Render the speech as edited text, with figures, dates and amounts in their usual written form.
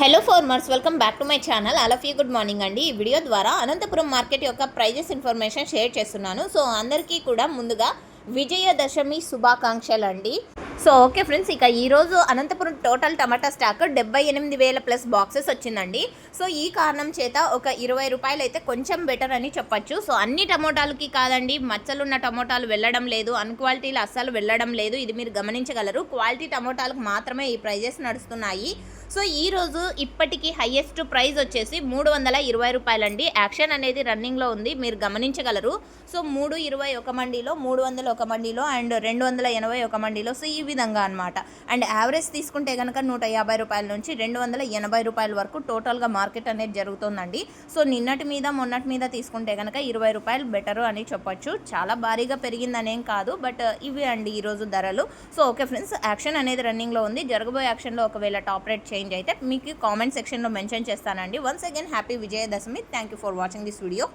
Hello farmers, welcome back to my channel. All of you good morning అండి. ఈ video ద్వారా Anantapuram market యొక్క prices information share చేస్తున్నాను. So అందరికీ కూడా ముందుగా విజయదశమి శుభాకాంక్షలు అండి. సో ఓకే ఫ్రెండ్స్, ఇక ఈరోజు అనంతపురం టోటల్ టమాటా స్టాక్ 78,000 ప్లస్ బాక్సెస్ వచ్చిందండి. సో ఈ కారణం చేత ఒక 20 రూపాయలు అయితే కొంచెం బెటర్ అని చెప్పచ్చు. సో అన్ని టమోటాలకి కాదండి, మచ్చలున్న టమోటాలు వెళ్ళడం లేదు, అన్క్వాలిటీలు అస్సలు వెళ్ళడం లేదు. ఇది మీరు గమనించగలరు. క్వాలిటీ టమోటాలకు మాత్రమే ఈ ప్రైజెస్ నడుస్తున్నాయి. సో ఈరోజు ఇప్పటికీ హయ్యెస్ట్ ప్రైస్ వచ్చేసి 320 రూపాయలండి. యాక్షన్ అనేది రన్నింగ్లో ఉంది, మీరు గమనించగలరు. సో 320 ఒక మండీలో, 300 ఒక మండీలో అండ్ 280 ఒక మండీలో. సో ఈ విధంగా అనమాట. అండ్ యావరేజ్ తీసుకుంటే కనుక 150 రూపాయల నుంచి 280 రూపాయల వరకు టోటల్గా మార్కెట్ అనేది జరుగుతుందండి. సో నిన్నటి మీద మొన్నటి మీద తీసుకుంటే కనుక 20 రూపాయలు బెటరు అని చెప్పొచ్చు. చాలా భారీగా పెరిగిందనేం కాదు, బట్ ఇవి అండి ఈరోజు ధరలు. సో ఓకే ఫ్రెండ్స్, యాక్షన్ అనేది రన్నింగ్లో ఉంది. జరగబోయే యాక్షన్లో ఒకవేళ టాప్ రేట్ చేంజ్ అయితే మీకు కామెంట్ సెక్షన్లో మెన్షన్ చేస్తానండి. Once again happy Vijayadashami. Thank you for watching this video.